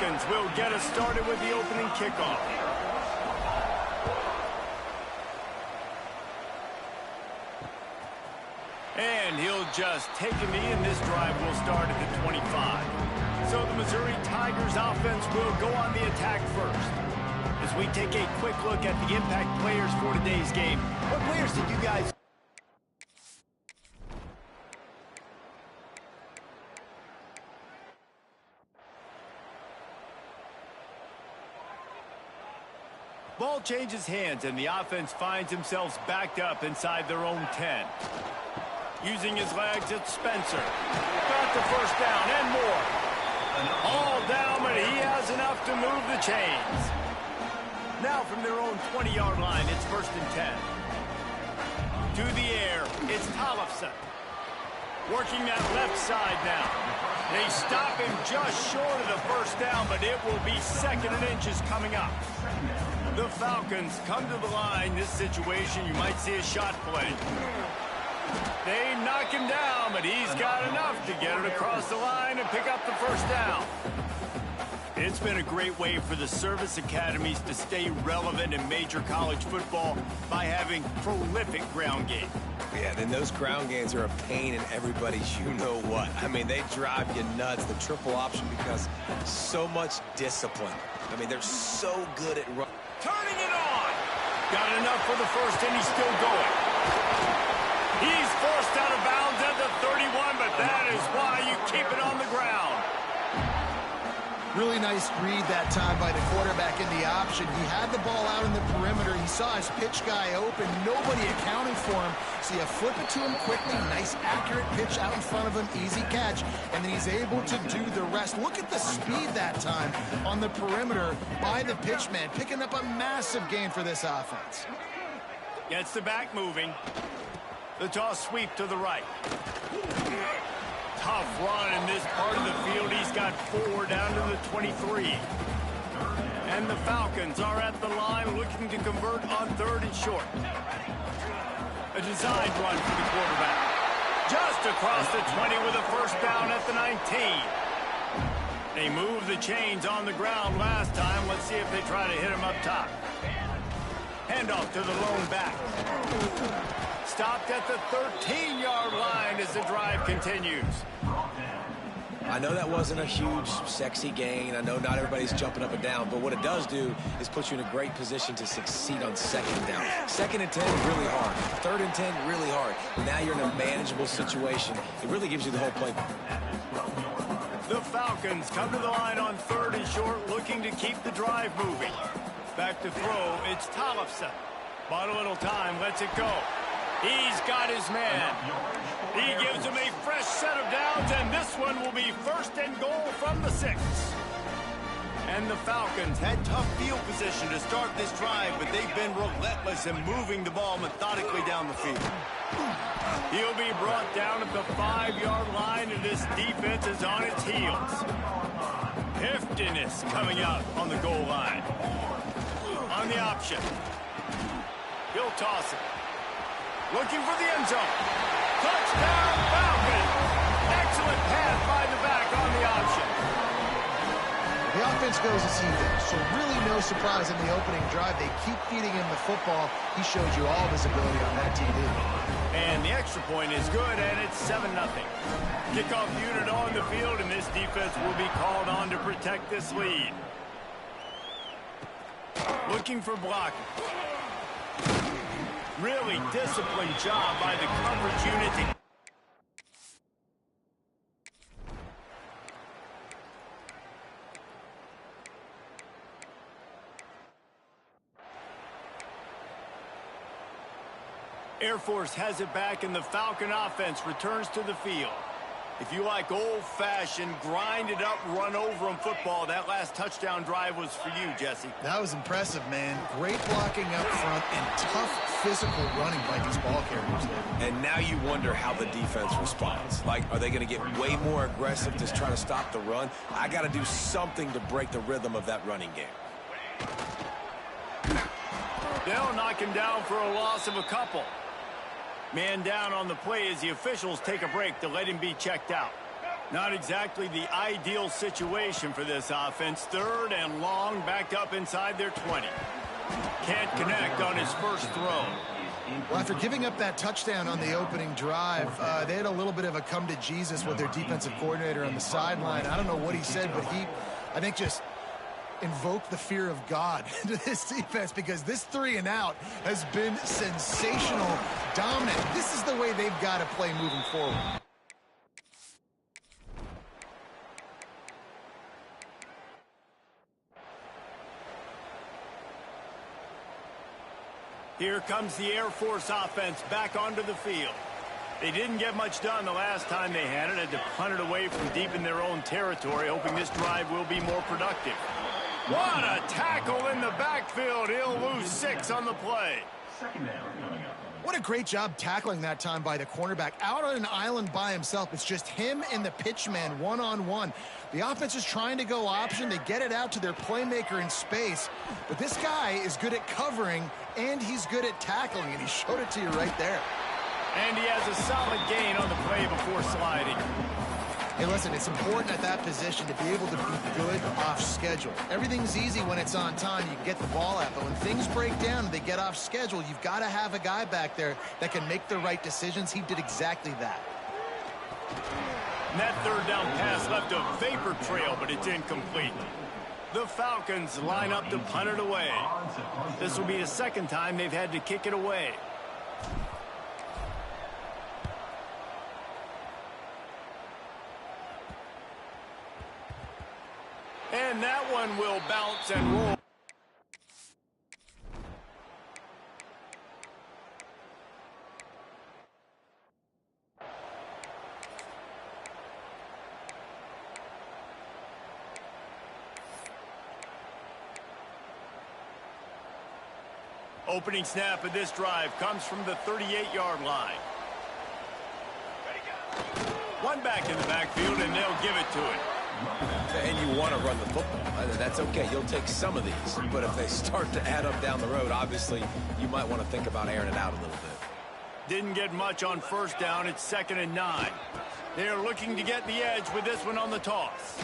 Falcons will get us started with the opening kickoff. And he'll just take a knee, and this drive will start at the 25. So the Missouri Tigers offense will go on the attack first. As we take a quick look at the impact players for today's game, what players did you guys... Ball changes hands, and the offense finds themselves backed up inside their own 10. Using his legs, it's Spencer. Got the first down and more. All down, but he has enough to move the chains. Now from their own 20-yard line, it's 1st and 10. To the air, it's Tollefson. Working that left side now. They stop him just short of the first down, but it will be 2nd and inches coming up. The Falcons come to the line. This situation, you might see a shot play. They knock him down, but he's got enough to get it across the line and pick up the first down. It's been a great way for the service academies to stay relevant in major college football by having prolific ground game. Yeah, then those ground games are a pain in everybody's you-know-what. I mean, they drive you nuts, the triple option, because so much discipline. I mean, they're so good at running. Turning it on. Got enough for the first, and he's still going. He's forced out of bounds at the 31, but that is why you keep it on the ground. Really nice read that time by the quarterback in the option. He had the ball out in the perimeter. He saw his pitch guy open. Nobody accounting for him. So you flip it to him quickly. Nice, accurate pitch out in front of him. Easy catch. And then he's able to do the rest. Look at the speed that time on the perimeter by the pitch man. Picking up a massive gain for this offense. Gets the back moving. The toss sweep to the right. Tough run in this part of the field. He's got 4 down to the 23. And the Falcons are at the line looking to convert on 3rd and short. A designed run for the quarterback. Just across the 20 with a first down at the 19. They moved the chains on the ground last time. Let's see if they try to hit him up top. Handoff to the lone back. Stopped at the 13-yard line as the drive continues. I know that wasn't a huge, sexy gain. I know not everybody's jumping up and down, but what it does do is put you in a great position to succeed on 2nd down. 2nd and 10, really hard. 3rd and 10, really hard. Now you're in a manageable situation. It really gives you the whole play. The Falcons come to the line on 3rd and short, looking to keep the drive moving. Back to throw, it's Tollefson. Bought a little time, lets it go. He's got his man. He gives him a fresh set of downs, and this one will be 1st and goal from the 6. And the Falcons had tough field position to start this drive, but they've been relentless in moving the ball methodically down the field. He'll be brought down at the 5-yard line, and this defense is on its heels. Heftiness coming out on the goal line. On the option. He'll toss it. Looking for the end zone. Touchdown, Falcons! Excellent pass by the back on the option. The offense goes as he does, so really no surprise in the opening drive. They keep feeding him the football. He showed you all of his ability on that TD. And the extra point is good, and it's 7-0. Kickoff unit on the field, and this defense will be called on to protect this lead. Looking for blocking. Really disciplined job by the coverage unit. Air Force has it back, and the Falcon offense returns to the field. If you like old-fashioned, grind-it-up, run-over-'em football, that last touchdown drive was for you, Jesse. That was impressive, man. Great blocking up front and tough physical running by these ball carriers there. And now you wonder how the defense responds. Like, are they going to get way more aggressive to try to stop the run? I got to do something to break the rhythm of that running game. They'll knock him down for a loss of a couple. Man down on the play as the officials take a break to let him be checked out. Not exactly the ideal situation for this offense. 3rd and long, backed up inside their 20. Can't connect on his first throw. Well, after giving up that touchdown on the opening drive, they had a little bit of a come to Jesus with their defensive coordinator on the sideline. I don't know what he said, but he, I think, just invoked the fear of God into this defense, because this 3 and out has been sensational, dominant. This is the way they've got to play moving forward. Here comes the Air Force offense back onto the field. They didn't get much done the last time they had to punt it away from deep in their own territory, hoping this drive will be more productive. What a tackle in the backfield. He'll lose 6 on the play. What a great job tackling that time by the cornerback. Out on an island by himself. It's just him and the pitchman one-on-one. The offense is trying to go option. They get it out to their playmaker in space. But this guy is good at covering, and he's good at tackling, and he showed it to you right there. And he has a solid gain on the play before sliding. Hey, listen, it's important at that position to be able to be good off schedule. Everything's easy when it's on time. You can get the ball out. But when things break down and they get off schedule, you've got to have a guy back there that can make the right decisions. He did exactly that. And that 3rd down pass left a vapor trail, but it's incomplete. The Falcons line up to punt it away. This will be the 2nd time they've had to kick it away. And that one will bounce and roll. Opening snap of this drive comes from the 38-yard line. One back in the backfield, and they'll give it to it. And you want to run the football. That's okay. You'll take some of these. But if they start to add up down the road, obviously, you might want to think about airing it out a little bit. Didn't get much on 1st down. It's 2nd and 9. They're looking to get the edge with this one on the toss.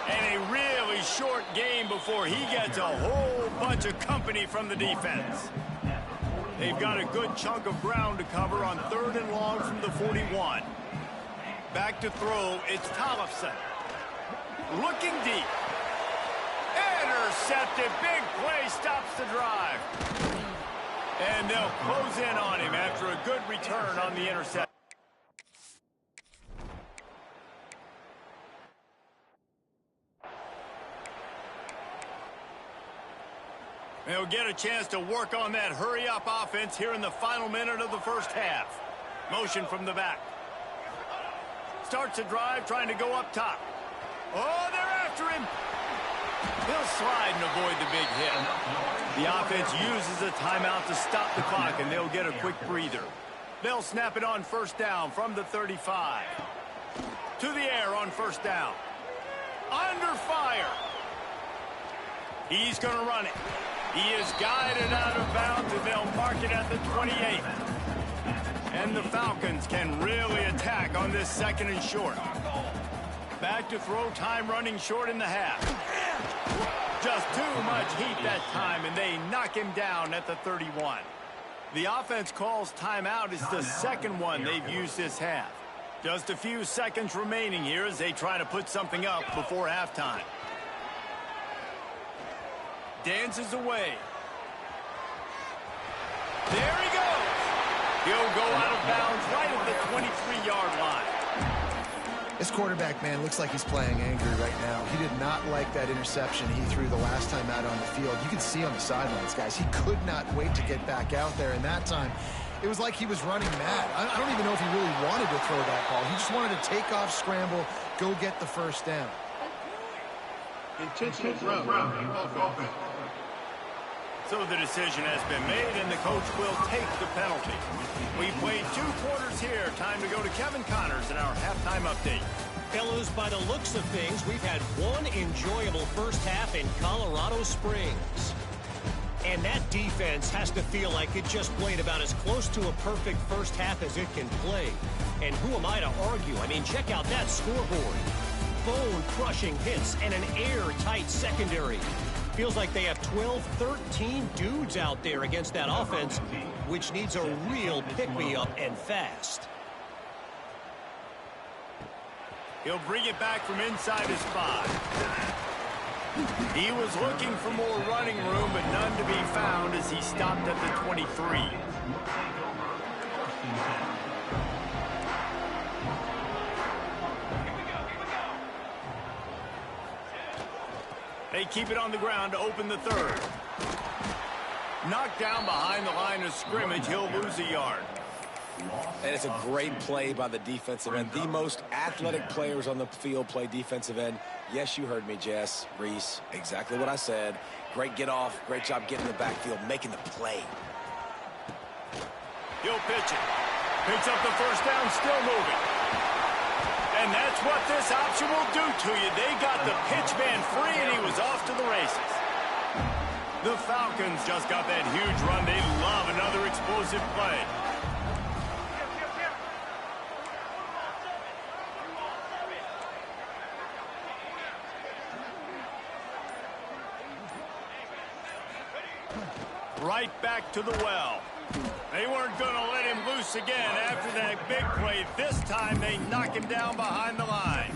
And a really short game before he gets a whole bunch of company from the defense. They've got a good chunk of ground to cover on 3rd and long from the 41. Back to throw, it's Tollefson. Looking deep. Intercepted. Big play stops the drive. And they'll close in on him after a good return on the interception. They'll get a chance to work on that hurry-up offense here in the final minute of the 1st half. Motion from the back. Starts a drive trying to go up top. Oh, they're after him. He'll slide and avoid the big hit. The offense uses a timeout to stop the clock, and they'll get a quick breather. They'll snap it on 1st down from the 35. To the air on 1st down. Under fire. He's going to run it. He is guided out of bounds, and they'll mark it at the 28. And the Falcons can really attack on this 2nd and short. Back to throw, time running short in the half. Just too much heat that time, and they knock him down at the 31. The offense calls timeout. It's the 2nd one they've used this half. Just a few seconds remaining here as they try to put something up before halftime. Dances away. There he goes. He'll go out of bounds right at the 23-yard line. This quarterback, man, looks like he's playing angry right now. He did not like that interception he threw the last time out on the field. You can see on the sidelines, guys, he could not wait to get back out there. And that time, it was like he was running mad. I don't even know if he really wanted to throw that ball. He just wanted to take off, scramble, go get the 1st down. Intentional throw. So the decision has been made, and the coach will take the penalty. We played 2 quarters here. Time to go to Kevin Connors in our halftime update. Fellas, by the looks of things, we've had one enjoyable 1st half in Colorado Springs. And that defense has to feel like it just played about as close to a perfect first half as it can play. And who am I to argue? I mean, check out that scoreboard. Bone-crushing hits and an airtight secondary. Feels like they have 12, 13 dudes out there against that offense, which needs a real pick-me-up and fast. He'll bring it back from inside his 5. He was looking for more running room, but none to be found as he stopped at the 23. They keep it on the ground to open the 3rd. Knocked down behind the line of scrimmage, he'll lose a yard. And it's a great play by the defensive end. The most athletic players on the field play defensive end. Yes, you heard me, Jess, Reese. Exactly what I said. Great get off. Great job getting in the backfield, making the play. He'll pitch it. Picks up the first down, still moving. And that's what this option will do to you. They got the pitch man free, and he was off to the races. The Falcons just got that huge run. They love another explosive play. Right back to the well. They weren't going to let him loose again after that big play. This time they knock him down behind the line.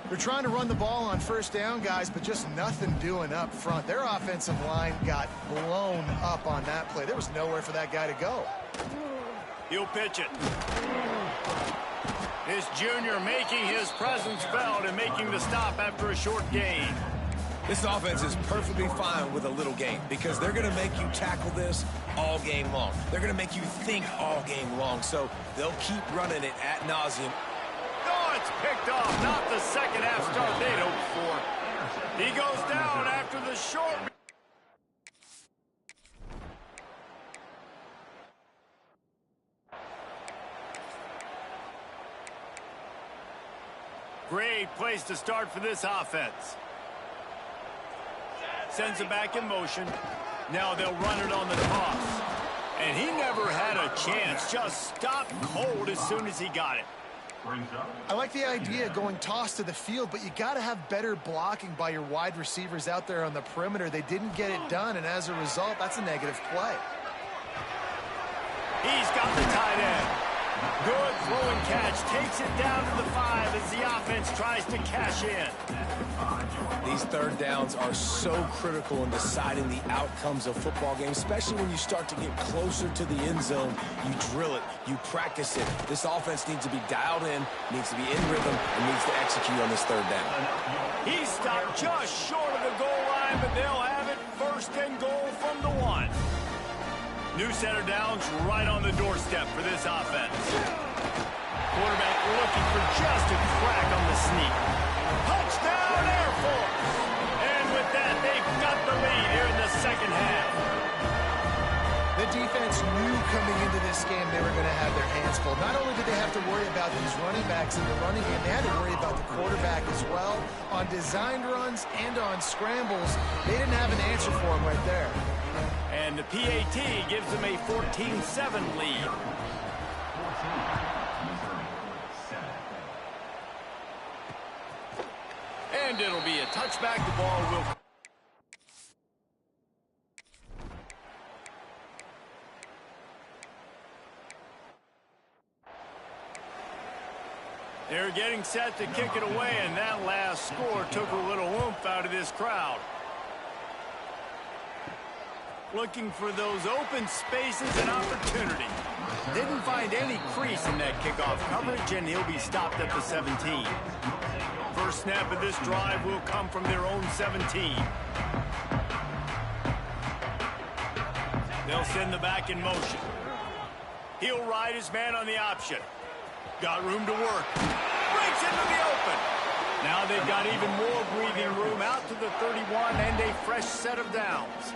They're trying to run the ball on first down, guys, but just nothing doing up front. Their offensive line got blown up on that play. There was nowhere for that guy to go. He'll pitch it. This junior making his presence felt and making the stop after a short gain. This offense is perfectly fine with a little game because they're going to make you tackle this all game long. They're going to make you think all game long, so they'll keep running it ad nauseum. Oh, it's picked off. Not the second half start they'd hoped for. He goes down after the short. Great place to start for this offense. Sends it back in motion. Now they'll run it on the toss. And he never had a chance. Just stopped cold as soon as he got it. I like the idea of going toss to the field, but you got to have better blocking by your wide receivers out there on the perimeter. They didn't get it done, and as a result, that's a negative play. He's got the tight end. Good throw and catch. Takes it down to the 5 as the offense tries to cash in. These third downs are so critical in deciding the outcomes of football games, especially when you start to get closer to the end zone. You drill it, you practice it. This offense needs to be dialed in, needs to be in rhythm, and needs to execute on this third down. He stopped just short of the goal line, but they'll have it 1st and goal from the 1. New center downs right on the doorstep for this offense. Quarterback looking for just a crack on the sneak. Touchdown Air Force! And with that, they've got the lead here in the second half. The defense knew coming into this game they were going to have their hands full. Not only did they have to worry about these running backs in the running game, they had to worry about the quarterback as well. On designed runs and on scrambles, they didn't have an answer for him right there. And the PAT gives them a 14-7 lead. And it'll be a touchback. The ball will... They're getting set to kick it away, and that last score took a little oomph out of this crowd. Looking for those open spaces and opportunity. Didn't find any crease in that kickoff coverage, and he'll be stopped at the 17. First snap of this drive will come from their own 17. They'll send the back in motion. He'll ride his man on the option. Got room to work. Breaks into the open. Now they've got even more breathing room out to the 31 and a fresh set of downs.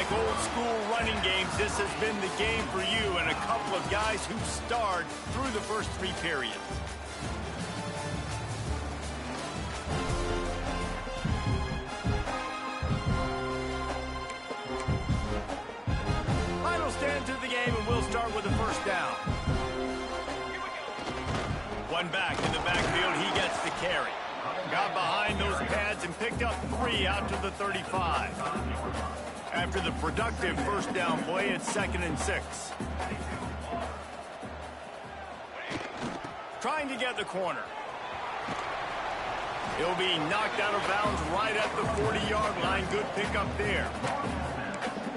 like old school running games, this has been the game for you and a couple of guys who starred through the first 3 periods. Final stand to the game, and we'll start with the first down. One back in the backfield, he gets the carry. Got behind those pads and picked up 3 out to the 35. After the productive first down play, it's 2nd and 6. Trying to get the corner. He'll be knocked out of bounds right at the 40-yard line. Good pickup there.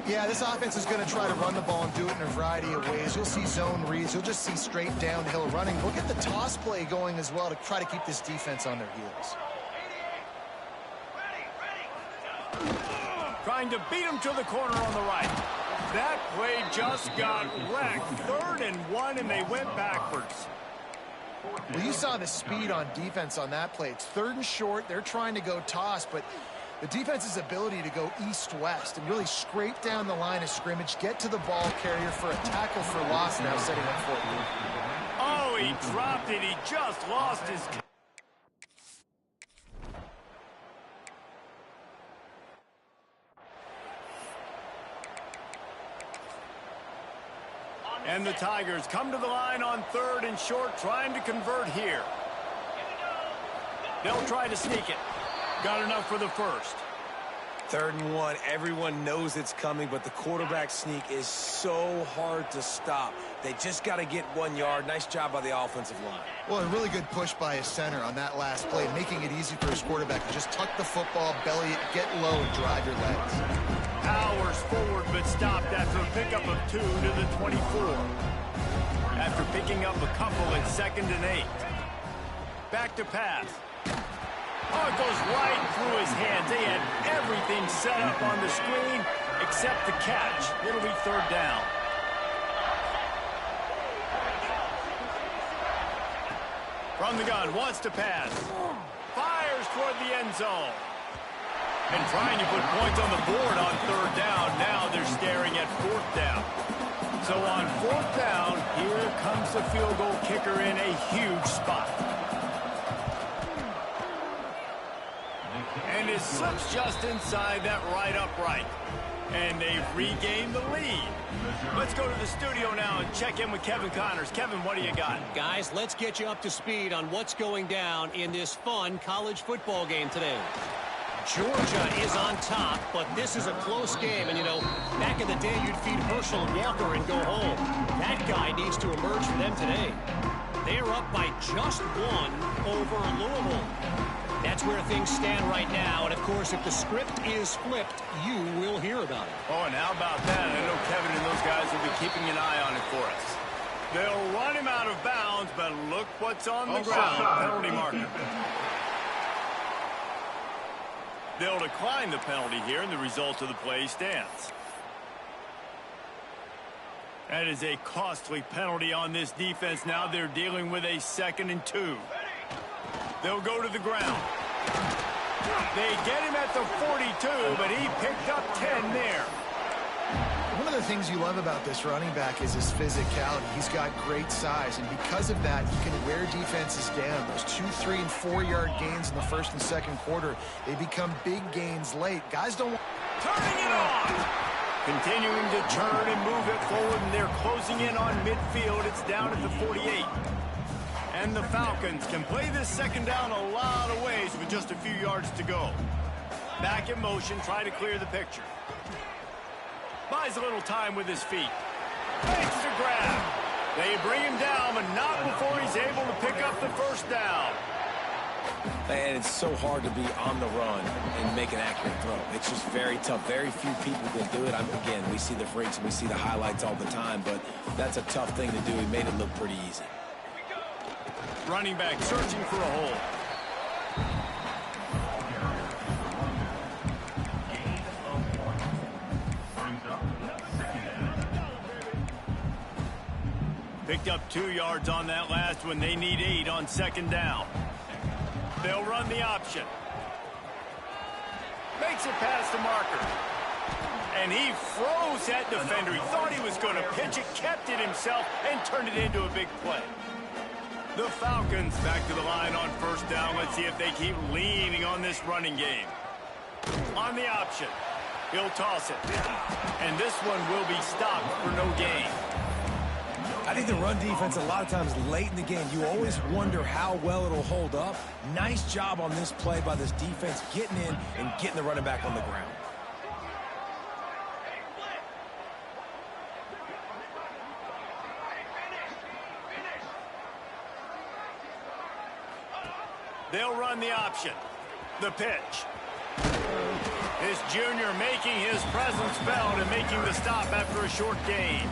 Yeah, this offense is going to try to run the ball and do it in a variety of ways. You'll see zone reads. You'll just see straight downhill running. We'll get the toss play going as well to try to keep this defense on their heels. Trying to beat him to the corner on the right. That play just got wrecked. 3rd and 1, and they went backwards. Well, you saw the speed on defense on that play. It's 3rd and short. They're trying to go toss, but the defense's ability to go east-west and really scrape down the line of scrimmage, get to the ball carrier for a tackle for loss, now setting up 4th. Oh, he dropped it. He just lost his... And the Tigers come to the line on 3rd and short, trying to convert here. They'll try to sneak it. Got enough for the first. 3rd and 1, everyone knows it's coming, but the quarterback sneak is so hard to stop. They just got to get 1 yard. Nice job by the offensive line. Well, a really good push by his center on that last play, making it easy for his quarterback to just tuck the football, belly it, get low, and drive your legs. Powers forward, but stopped after a pickup of 2 to the 24. After picking up a couple at 2nd and 8. Back to pass. Oh, it goes right through his hands. They had everything set up on the screen except the catch. It'll be 3rd down. From the gun, wants to pass. Fires toward the end zone. And trying to put points on the board on 3rd down. Now they're staring at 4th down. So on 4th down, here comes the field goal kicker in a huge spot. And it slips just inside that right upright. And they've regained the lead. Let's go to the studio now and check in with Kevin Connors. Kevin, what do you got? Guys, let's get you up to speed on what's going down in this fun college football game today. Georgia is on top, but this is a close game. And, you know, back in the day, you'd feed Herschel Walker and go home. That guy needs to emerge for them today. They're up by just 1 over Louisville. That's where things stand right now. And, of course, if the script is flipped, you will hear about it. Oh, and how about that? I know Kevin and those guys will be keeping an eye on it for us. They'll run him out of bounds, but look what's on the ground. Penalty marker. They'll decline the penalty here, and the result of the play stands. That is a costly penalty on this defense. Now they're dealing with a 2nd and 2. They'll go to the ground. They get him at the 42, but he picked up 10 there. One of the things you love about this running back is his physicality. He's got great size, and because of that, he can wear defenses down. Those 2, 3, and 4-yard gains in the 1st and 2nd quarter, they become big gains late. Guys don't... Turning it on! Continuing to turn and move it forward, and they're closing in on midfield. It's down at the 48. And the Falcons can play this 2nd down a lot of ways with just a few yards to go. Back in motion, try to clear the picture. Buys a little time with his feet. Makes the grab. They bring him down, but not before he's able to pick up the 1st down. And it's so hard to be on the run and make an accurate throw. It's just very tough. Very few people can do it. Again, we see the freaks and we see the highlights all the time, but that's a tough thing to do. He made it look pretty easy. Running back searching for a hole. Picked up 2 yards on that last one. They need 8 on 2nd down. They'll run the option. Makes it past the marker. And he froze that defender. He thought he was going to pitch it, kept it himself, and turned it into a big play. The Falcons back to the line on first down. Let's see if they keep leaning on this running game. On the option, he'll toss it. And this one will be stopped for no gain. I think the run defense, a lot of times late in the game, you always wonder how well it'll hold up. Nice job on this play by this defense, getting in and getting the running back on the ground. They'll run the option. The pitch. This junior making his presence felt and making the stop after a short gain.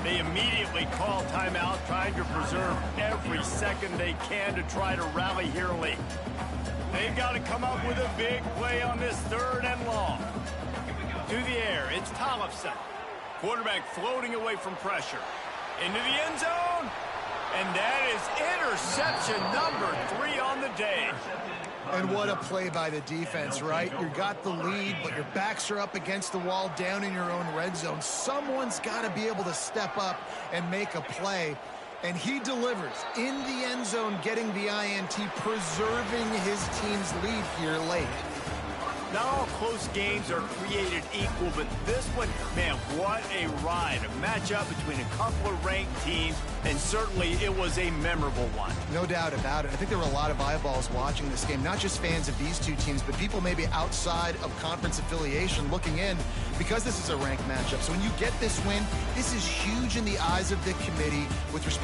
They immediately call timeout, trying to preserve every second they can to try to rally here late. They've got to come up with a big play on this 3rd and long. To the air, it's Tollefson. Quarterback floating away from pressure. Into the end zone. And that is interception number 3 on the day. And what a play by the defense, right? You got the lead, but your backs are up against the wall down in your own red zone. Someone's got to be able to step up and make a play. And he delivers in the end zone, getting the INT, preserving his team's lead here late. Not all close games are created equal, but this one, man, what a ride. A matchup between a couple of ranked teams, and certainly it was a memorable one. No doubt about it. I think there were a lot of eyeballs watching this game, not just fans of these two teams, but people maybe outside of conference affiliation looking in, because this is a ranked matchup. So when you get this win, this is huge in the eyes of the committee with respect